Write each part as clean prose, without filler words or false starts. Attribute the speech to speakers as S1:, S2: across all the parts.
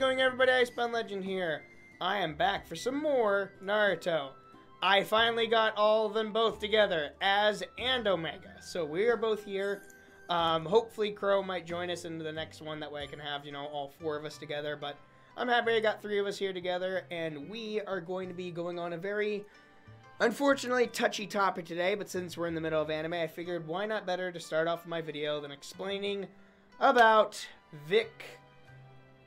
S1: doing, everybody? Iceman Legend here. I am back for some more Naruto. I finally got all of them both together, Az and Omega. So we are both here. Hopefully Crow might join us into the next one. That way I can have, you know, all four of us together. But I'm happy I got 3 of us here together. And we are going to be going on a very, unfortunately, touchy topic today. But since we're in the middle of anime, I figured why not better to start off my video than explaining about VIC.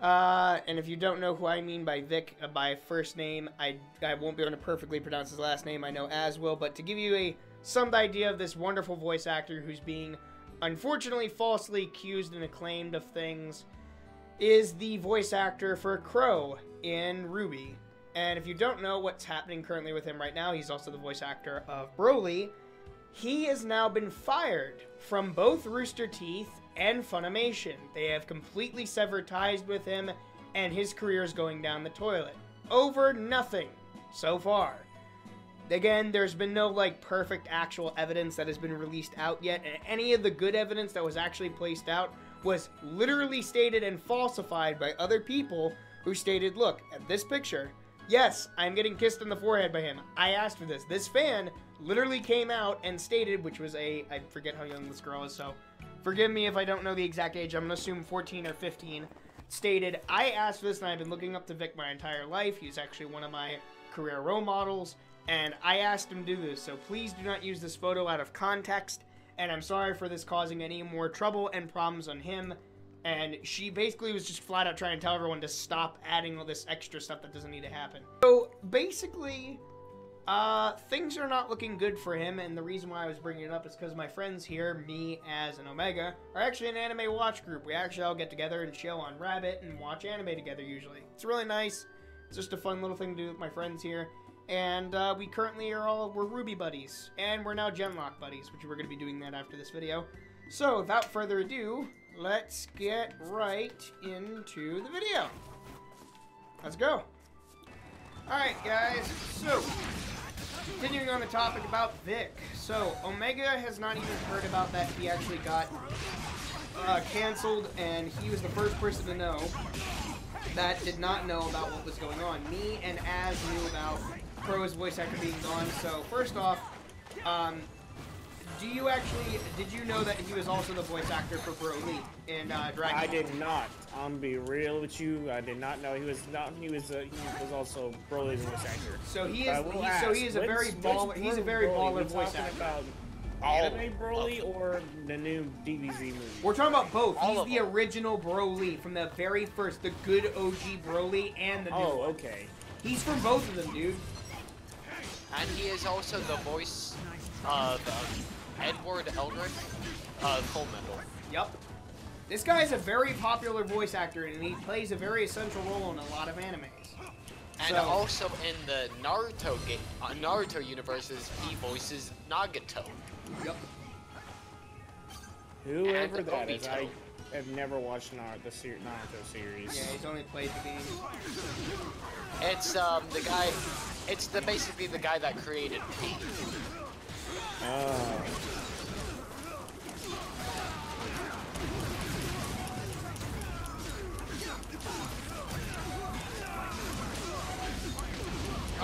S1: And if you don't know who I mean by Vic, by first name, I won't be able to perfectly pronounce his last name, I know Az will, but to give you some idea of this wonderful voice actor who's being, unfortunately, falsely accused and acclaimed of things, is the voice actor for Crow in Ruby. And if you don't know what's happening currently with him right now, he's also the voice actor of Broly. He has now been fired from both Rooster Teeth and Funimation. They have completely severed ties with him, and his career is going down the toilet. Over nothing so far. Again, there's been no, like, perfect actual evidence that has been released out yet, and any of the good evidence that was actually placed out was literally stated and falsified by other people who stated, look, at this picture, yes, I'm getting kissed on the forehead by him. I asked for this. This fan literally came out and stated, which was I forget how young this girl is, so forgive me if I don't know the exact age. I'm going to assume 14 or 15. Stated, I asked for this, and I've been looking up to Vic my entire life. He's actually one of my career role models, and I asked him to do this, so please do not use this photo out of context, and I'm sorry for this causing any more trouble and problems on him. And she basically was just flat out trying to tell everyone to stop adding all this extra stuff that doesn't need to happen. So basically, things are not looking good for him, and the reason why I was bringing it up is because my friends here, me, Az, and Omega, are actually an anime watch group. We actually all get together and chill on Rabbit and watch anime together usually. It's really nice. It's just a fun little thing to do with my friends here. And we currently we're Ruby buddies, and we're now Genlock buddies, which we're going to be doing that after this video. So without further ado, let's get right into the video. Let's go. Alright guys, so continuing on the topic about Vic. So Omega has not even heard about that he actually got canceled, and he was the first person to know that did not know about what was going on. Me and Az knew about Crow's voice actor being gone. So first off, did you know that he was also the voice actor for Broly in Dragon Ball?
S2: I did not. I'm be real with you. I did not know he was also Broly's voice actor.
S1: So he is a very baller voice actor.
S2: About anime Broly or the new DBZ movie?
S1: We're talking about both. He's the original Broly from the very first, the good OG Broly and the new one.
S2: Oh, okay.
S1: He's from both of them, dude.
S3: And he is also the voice of Edward Elric, Full Metal.
S1: Yep. This guy is a very popular voice actor, and he plays a very essential role in a lot of animes.
S3: And also in the Naruto universes, he voices Nagato.
S1: Yep.
S2: Whoever that is, I have never watched Naruto series.
S1: Yeah, he's only played the game.
S3: It's the guy. It's basically the guy that created P.
S2: Oh.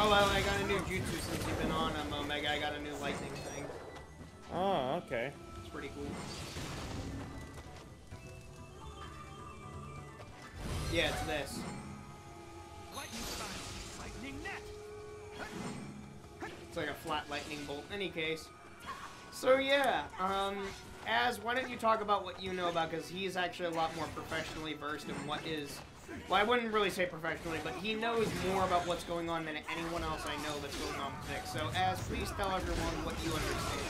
S1: Oh well, I got a new jutsu since you've been on Omega. I got a new lightning thing.
S2: Oh, okay.
S1: It's pretty cool. Yeah, it's this. It's like a flat lightning bolt. In any case. So yeah, Az, why don't you talk about what you know about, because he's actually a lot more professionally versed in what is, well, I wouldn't really say professionally, but he knows more about what's going on than anyone else I know that's going on with Vic. So Az, please tell everyone what you understand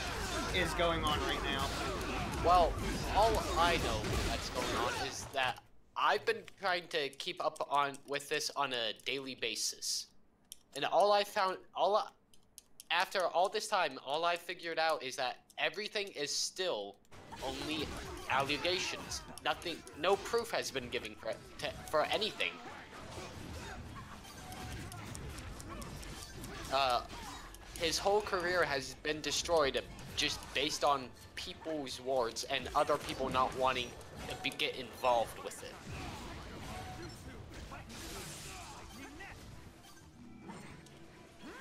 S1: is going on right now.
S3: Well, all I know that's going on is that I've been trying to keep up with this on a daily basis. And after all this time, all I figured out is that everything is still only allegations. Nothing, no proof has been given for anything. His whole career has been destroyed just based on people's words and other people not wanting to get involved with it.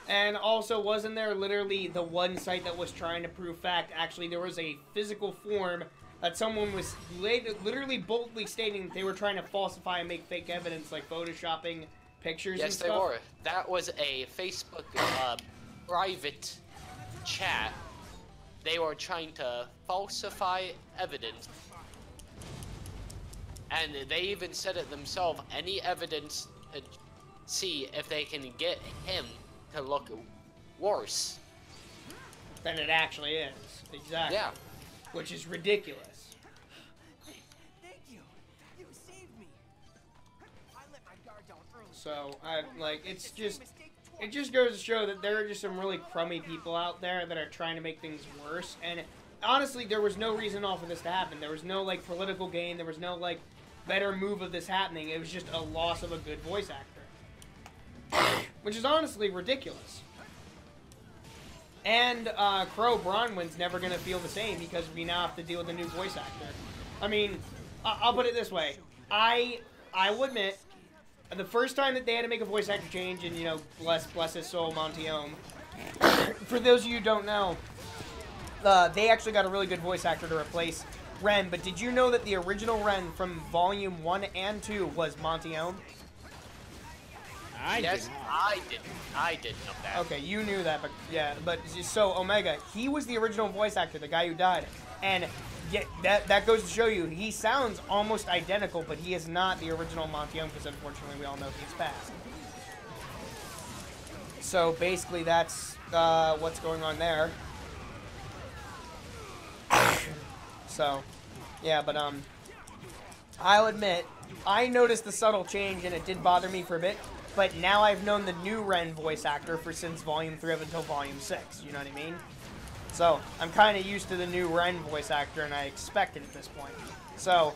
S1: And also, wasn't there literally the one site that was trying to prove fact? Actually, there was a physical form that someone was literally boldly stating that they were trying to falsify and make fake evidence, like photoshopping pictures and stuff.
S3: Yes, they were. That was a Facebook private chat. They were trying to falsify evidence. And they even said it themselves, any evidence to see if they can get him to look worse
S1: than it actually is. Exactly.
S3: Yeah.
S1: Which is ridiculous.
S4: Thank you. You saved me. I let my guard down early.
S1: So, it just goes to show that there are just some really crummy people out there that are trying to make things worse. And honestly, there was no reason all for this to happen. There was no, like, political gain. There was no, like, better move of this happening. It was just a loss of a good voice actor. Which is honestly ridiculous. And Crow Bronwyn's never going to feel the same because we now have to deal with a new voice actor. I mean, I'll put it this way. I will admit, the first time that they had to make a voice actor change, and, you know, bless his soul, Montiome, for those of you who don't know, they actually got a really good voice actor to replace Ren. But did you know that the original Ren from Volume 1 and 2 was Montiome?
S2: I didn't
S3: know that.
S1: Okay, you knew that, but yeah, but so Omega, he was the original voice actor, the guy who died, and yeah, that goes to show you he sounds almost identical, but he is not the original Montiome because unfortunately we all know he's passed. So basically, that's what's going on there. So, yeah, but I'll admit I noticed the subtle change and it did bother me for a bit. But now I've known the new Ren voice actor since Volume 3 up until Volume 6, you know what I mean? So, I'm kind of used to the new Ren voice actor, and I expect it at this point. So,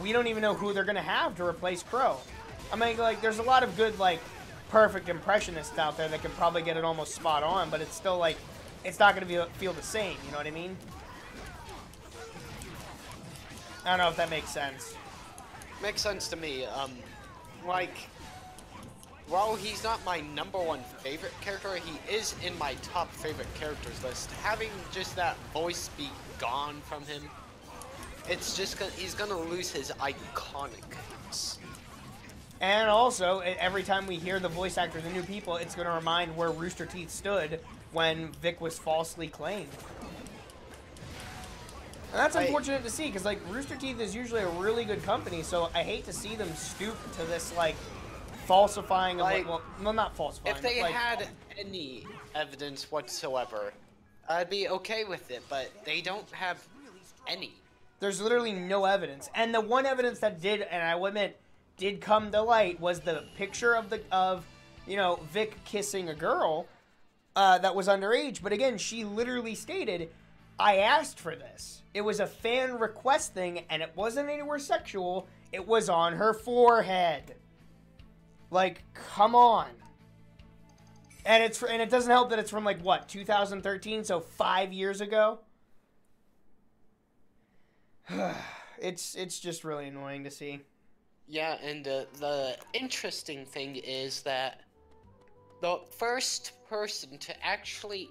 S1: we don't even know who they're going to have to replace Crow. I mean, like, there's a lot of good, like, perfect impressionists out there that can probably get it almost spot on, but it's still, like, it's not going to feel the same, you know what I mean? I don't know if that makes sense.
S3: Makes sense to me. Like, while he's not my #1 favorite character, he is in my top favorite characters list. Having just that voice be gone from him, it's just he's gonna lose his iconicness.
S1: And also, every time we hear the voice actor, the new people, it's gonna remind where Rooster Teeth stood when Vic was falsely claimed. And that's unfortunate to see, because, like, Rooster Teeth is usually a really good company, so I hate to see them stoop to this, like, falsifying of,
S3: like,
S1: well, not falsifying.
S3: If they
S1: like,
S3: had any evidence whatsoever, I'd be okay with it, but they don't have any.
S1: There's literally no evidence. And the one evidence that did, and I will admit, did come to light was the picture of you know, Vic kissing a girl that was underage. But again, she literally stated, I asked for this. It was a fan request thing, and it wasn't anywhere sexual. It was on her forehead. Like, come on. And it doesn't help that it's from, like, what, 2013, so 5 years ago? It's just really annoying to see.
S3: Yeah, and the interesting thing is that the first person to actually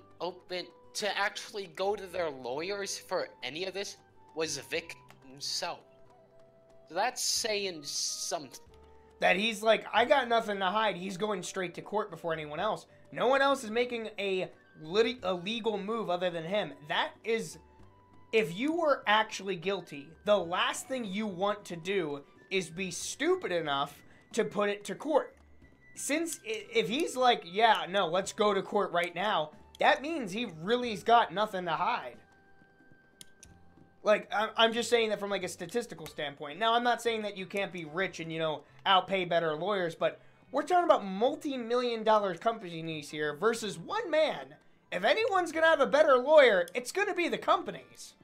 S3: go to their lawyers for any of this was Vic himself. So that's saying something.
S1: That he's like, I got nothing to hide. He's going straight to court before anyone else. No one else is making a legal move other than him. That is, if you were actually guilty, the last thing you want to do is be stupid enough to put it to court. Since if he's like, yeah, no, let's go to court right now, that means he really's got nothing to hide. Like, I'm just saying that from, like, a statistical standpoint. Now, I'm not saying that you can't be rich and, you know, outpay better lawyers, but we're talking about multi-million-dollar companies here versus one man. If anyone's going to have a better lawyer, it's going to be the companies.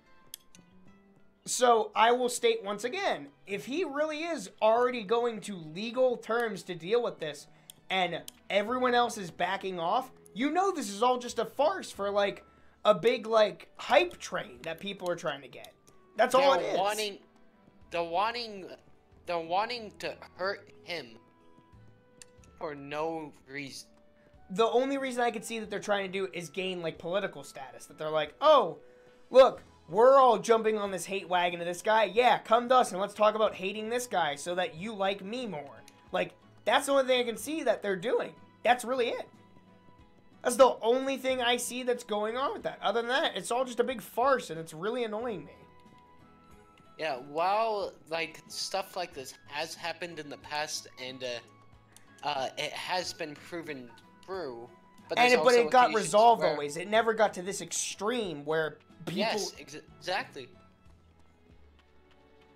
S1: So, I will state once again, if he really is already going to legal terms to deal with this, and everyone else is backing off, you know this is all just a farce for, like, a big, like, hype train that people are trying to get. That's all it is.
S3: They're wanting to hurt him for no reason.
S1: the only reason I could see that they're trying to do is gain, like, political status. That they're like, oh, look, we're all jumping on this hate wagon of this guy. Yeah, come to us and let's talk about hating this guy so that you like me more. Like, that's the only thing I can see that they're doing. That's really it. That's the only thing I see that's going on with that. Other than that, it's all just a big farce, and it's really annoying me.
S3: Yeah, while, like, stuff like this has happened in the past, and, it has been proven true, but
S1: it got
S3: occasions
S1: resolved
S3: where...
S1: always. It never got to this extreme where people...
S3: Yes, exactly.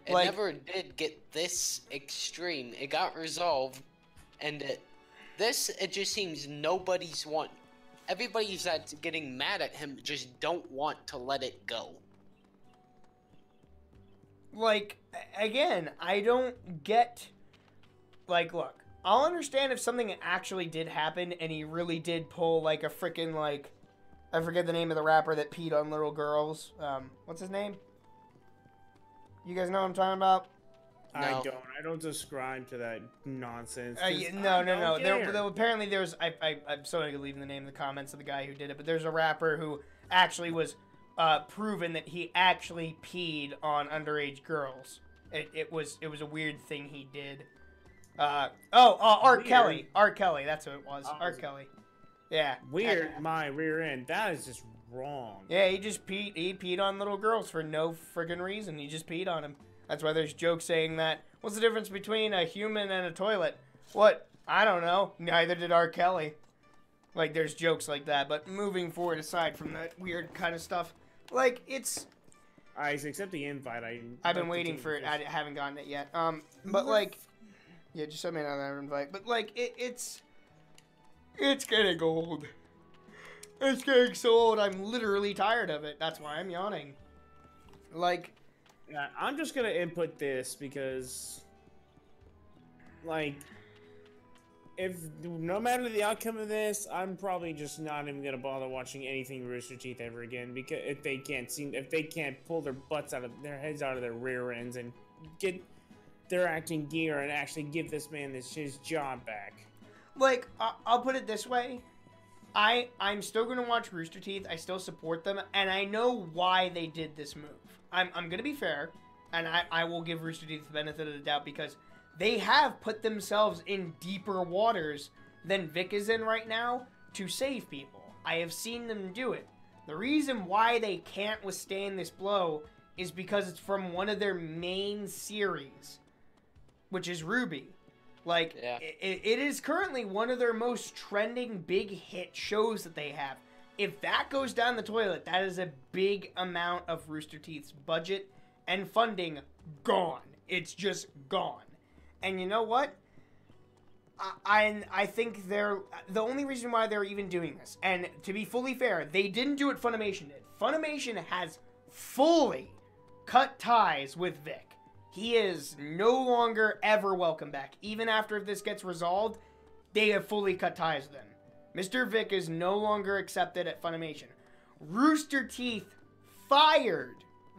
S3: It
S1: Like...
S3: never did get this extreme. It got resolved, and it just seems everybody's that's getting mad at him just don't want to let it go.
S1: Like, again, I don't get... Like, look, I'll understand if something actually did happen and he really did pull, like, a freaking, like... I forget the name of the rapper that peed on little girls. What's his name? You guys know what I'm talking about?
S3: No.
S2: I don't subscribe to that nonsense.
S1: No. Apparently there's... I'm sorry leaving the name in the comments of the guy who did it, but there's a rapper who actually was... proven that he actually peed on underage girls. It was a weird thing he did. R. Kelly. R. Kelly, that's who it was. R. Kelly. Yeah.
S2: Weird, my rear end. That is just wrong.
S1: Yeah, he peed on little girls for no friggin' reason. He just peed on them. That's why there's jokes saying that, what's the difference between a human and a toilet? What? I don't know. Neither did R. Kelly. Like, there's jokes like that. But moving forward, aside from that weird kind of stuff, like, it's...
S2: I accept the invite.
S1: I've been waiting for it. I haven't gotten it yet. But, like... Yeah, just send me another invite. But, like, it's getting old. It's getting so old, I'm literally tired of it. That's why I'm yawning. Like...
S2: Yeah, I'm just gonna input this because... Like... If no matter the outcome of this, I'm probably just not even gonna bother watching anything Rooster Teeth ever again, because if they can't pull their butts out of their heads out of their rear ends and get their acting gear and actually give this man his job back.
S1: Like, I'll put it this way, I'm still gonna watch Rooster Teeth. I still support them, and I know why they did this move. I'm gonna be fair, and I will give Rooster Teeth the benefit of the doubt because they have put themselves in deeper waters than Vic is in right now to save people. I have seen them do it. The reason why they can't withstand this blow is because it's from one of their main series, which is Ruby. Like, yeah. It is currently one of their most trending big hit shows that they have. If that goes down the toilet, that is a big amount of Rooster Teeth's budget and funding gone. It's just gone. And you know what? I think they're... The only reason why they're even doing this, and to be fully fair, they didn't do what Funimation did. Funimation has fully cut ties with Vic. He is no longer ever welcome back. Even after this gets resolved, they have fully cut ties with him. Mr. Vic is no longer accepted at Funimation. Rooster Teeth fired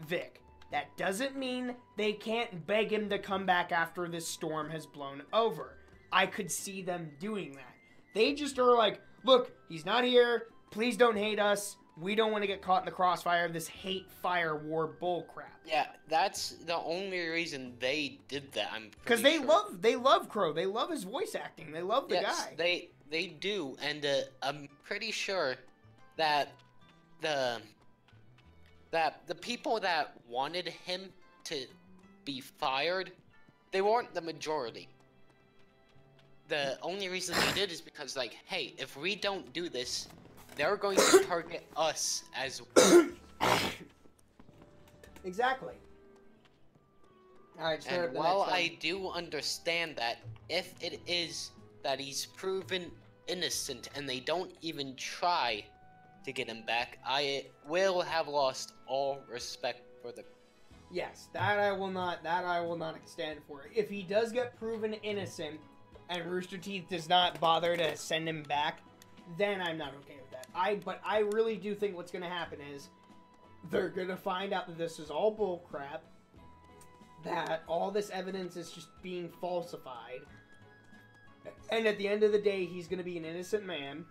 S1: Vic. That doesn't mean they can't beg him to come back after this storm has blown over. I could see them doing that. They just are like, look, he's not here. Please don't hate us. We don't want to get caught in the crossfire of this hate fire war bullcrap.
S3: Yeah, that's the only reason they did that. I'm
S1: because they love Crow. They love his voice acting. They love the guy.
S3: They do, and I'm pretty sure that the people that wanted him to be fired, they weren't the majority. The only reason they did is because, like, hey, if we don't do this, they're going to target us as well.
S1: Exactly. Alright,
S3: and while I do understand that, if it is that he's proven innocent and they don't even try to get him back, I will have lost all respect for the...
S1: Yes, that I will not stand for. If he does get proven innocent and Rooster Teeth does not bother to send him back, then I'm not okay with that. But I really do think what's going to happen is they're going to find out that this is all bull crap, that all this evidence is just being falsified, and at the end of the day, he's going to be an innocent man,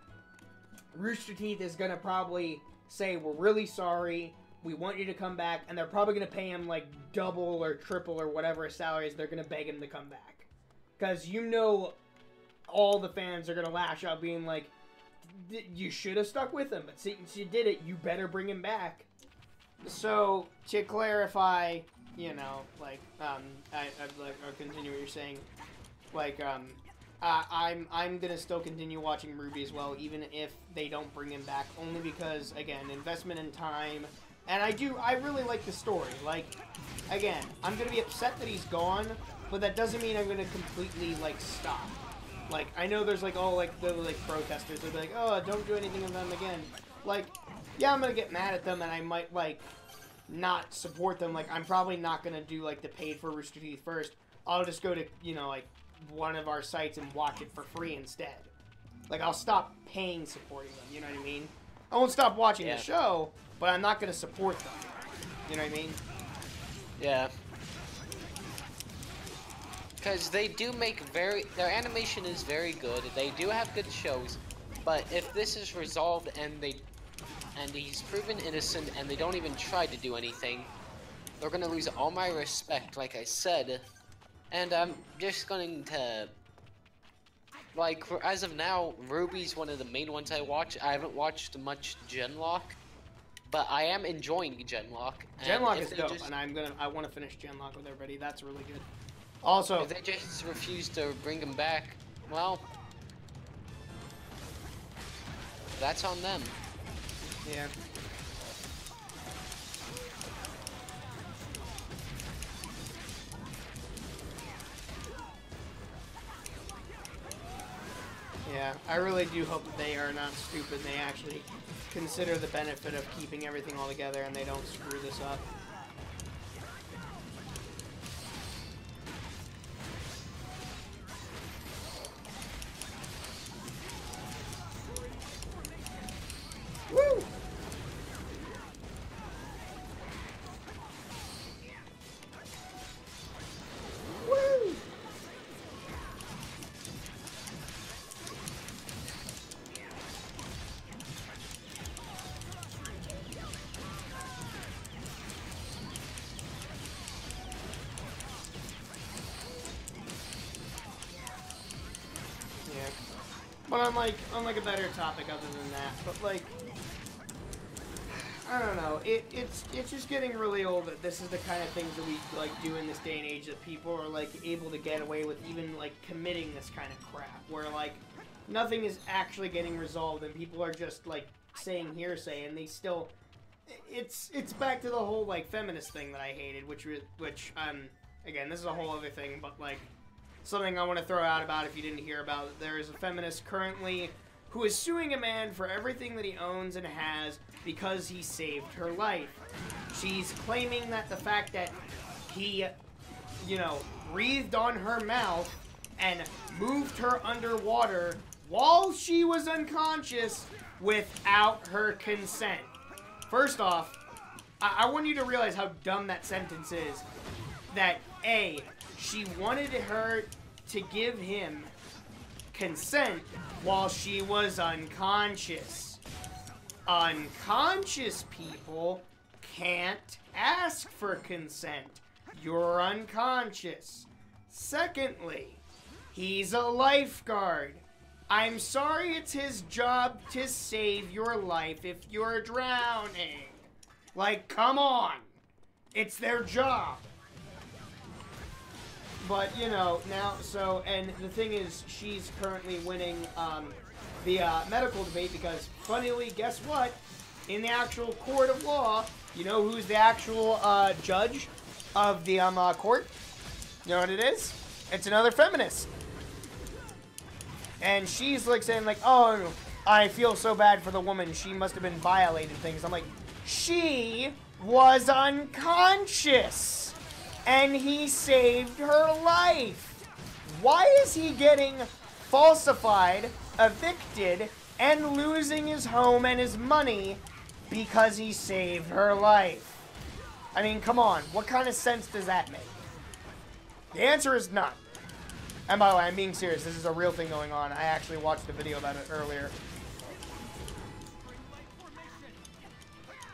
S1: Rooster Teeth is gonna probably say, we're really sorry, we want you to come back, and they're probably gonna pay him like double or triple or whatever his salary is. They're gonna beg him to come back. Because you know all the fans are gonna lash out being like, you should have stuck with him, but since you did it, you better bring him back. So, to clarify, you know, like, I'll continue what you're saying. Like, I'm gonna still continue watching Ruby as well, even if they don't bring him back, only because, again, investment in time, and I really like the story. Like, again, I'm gonna be upset that he's gone, but that doesn't mean I'm gonna completely, like, stop. Like, I know there's, like, all, like, the, like, protesters, they'll be like, oh, don't do anything with them again. Like, yeah, I'm gonna get mad at them, and I might, like, not support them. Like, I'm probably not gonna do, like, the paid for Rooster Teeth first. I'll just go to, you know, like, one of our sites and watch it for free instead. Like, I'll stop paying supporting them, you know what I mean? I won't stop watching the show, but I'm not gonna support them. You know what I mean?
S3: Yeah. Because they do make their animation is very good, they do have good shows, but if this is resolved and he's proven innocent and they don't even try to do anything, they're gonna lose all my respect, like I said, and I'm just going to, like, as of now, Ruby's one of the main ones I watch. I haven't watched much Genlock, but I am enjoying Genlock.
S1: Genlock is dope, and I want to finish Genlock with everybody. That's really good. Also,
S3: if they just refuse to bring him back, well, that's on them.
S1: Yeah. Yeah, I really do hope that they are not stupid and they actually consider the benefit of keeping everything all together and they don't screw this up. Woo! Woo! Yeah. But on like a better topic other than that, but like, I don't know, it's just getting really old that this is the kind of things that we like do in this day and age, that people are like able to get away with even like committing this kind of crap, where like nothing is actually getting resolved and people are just like saying hearsay and they still, it's back to the whole like feminist thing that I hated, which again, this is a whole other thing, but like something I want to throw out about if you didn't hear about it. There is a feminist currently who is suing a man for everything that he owns and has because he saved her life. She's claiming that the fact that he, you know, breathed on her mouth and moved her underwater while she was unconscious without her consent. First off, I want you to realize how dumb that sentence is. That A, she wanted her to give him consent while she was unconscious. Unconscious people can't ask for consent. You're unconscious. Secondly, he's a lifeguard. I'm sorry, it's his job to save your life if you're drowning. Like, come on. It's their job. But, you know, now, so, and the thing is, she's currently winning the medical debate because, funnily, guess what? In the actual court of law, you know who's the actual judge of the court? You know what it is? It's another feminist. And she's, like, saying, like, oh, I feel so bad for the woman. She must have been violating things. I'm like, she was unconscious. And he saved her life. Why is he getting falsified, evicted, and losing his home and his money because he saved her life? I mean, come on. What kind of sense does that make? The answer is none. And by the way, I'm being serious. This is a real thing going on. I actually watched a video about it earlier.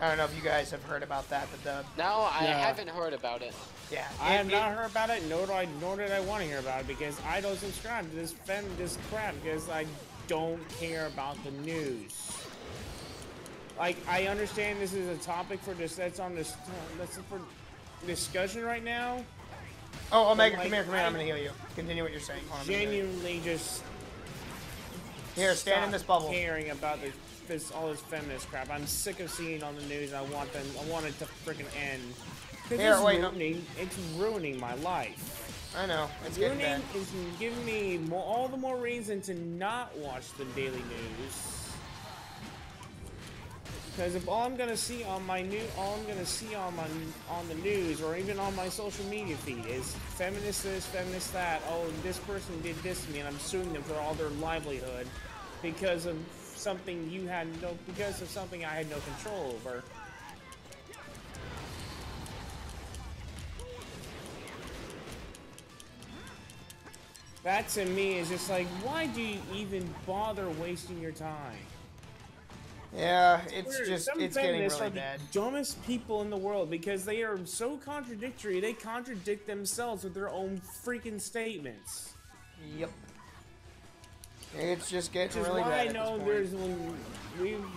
S1: I don't know if you guys have heard about that, but the
S3: No, I
S2: Yeah.
S3: haven't heard about it.
S1: yeah,
S2: I have not heard about it, nor did I want to hear about it, because I don't subscribe to this crap, because I don't care about the news. Like, I understand this is a topic for that's for discussion right now.
S1: Oh, Omega,
S2: like,
S1: come here, I'm gonna heal you. Continue what you're saying. Hold on, I'm gonna heal you.
S2: Genuinely just
S1: Here, stand in this bubble.
S2: caring about all this feminist crap. I'm sick of seeing it on the news. I want it to freaking end.
S1: Here, wait, no.
S2: It's ruining my life.
S1: I know, it's getting bad.
S2: It's giving me all the more reason to not watch the daily news. Because if all I'm gonna see on the news or even on my social media feed is feminist this, feminist that. Oh, this person did this to me, and I'm suing them for all their livelihood because of something I had no control over. That to me is just like, why do you even bother wasting your time?
S1: Yeah, it's getting
S2: feminists
S1: really
S2: are the
S1: bad.
S2: dumbest people in the world because they are so contradictory. They contradict themselves with their own freaking statements.
S1: Yep. It's just getting
S2: Which is
S1: really
S2: why
S1: bad
S2: I
S1: at
S2: know
S1: this point.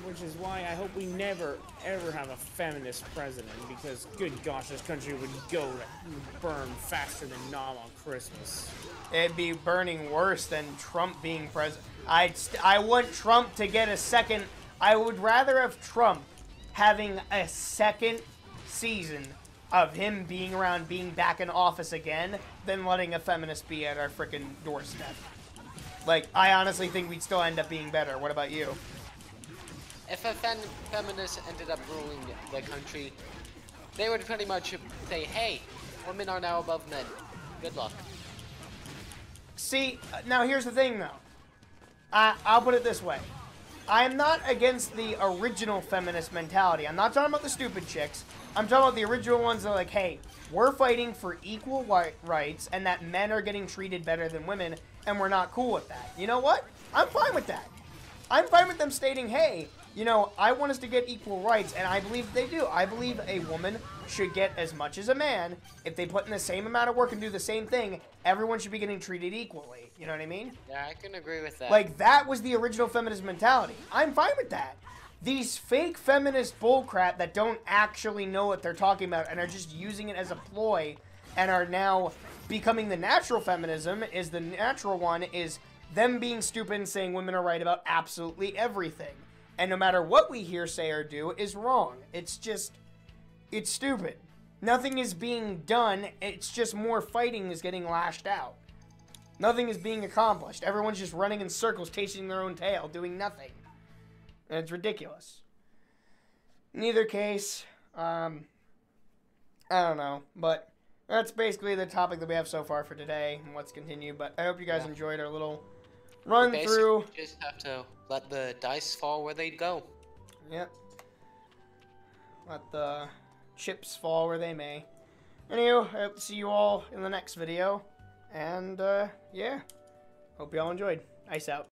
S2: which is why I hope we never ever have a feminist president, because good gosh, this country would go to burn faster than Nom on Christmas.
S1: It'd be burning worse than Trump being president. I want Trump to get a second. I would rather have Trump having a second season of him being around, being back in office again, than letting a feminist be at our frickin' doorstep. Like, I honestly think we'd still end up being better. What about you?
S3: If a feminist ended up ruling the country, they would pretty much say, hey, women are now above men. Good luck.
S1: See, now here's the thing, though. I'll put it this way. I am not against the original feminist mentality. I'm not talking about the stupid chicks. I'm talking about the original ones that are like, hey, we're fighting for equal rights and that men are getting treated better than women, and we're not cool with that. You know what? I'm fine with that. I'm fine with them stating, hey, you know, I want us to get equal rights, and I believe they do. I believe a woman should get as much as a man. If they put in the same amount of work and do the same thing, everyone should be getting treated equally. You know what I mean?
S3: Yeah, I can agree with that.
S1: Like, that was the original feminist mentality. I'm fine with that. These fake feminist bullcrap that don't actually know what they're talking about and are just using it as a ploy and are now becoming the natural feminism is the natural one is them being stupid and saying women are right about absolutely everything. And no matter what we hear, say, or do is wrong. It's just, it's stupid. Nothing is being done. It's just more fighting is getting lashed out. Nothing is being accomplished. Everyone's just running in circles, chasing their own tail, doing nothing. And it's ridiculous. In either case, I don't know. But that's basically the topic that we have so far for today. And let's continue. But I hope you guys enjoyed our little run through.
S3: You just have to let the dice fall where they go.
S1: Yep. Let the chips fall where they may. Anywho, I hope to see you all in the next video. And, yeah. Hope you all enjoyed. Ice out.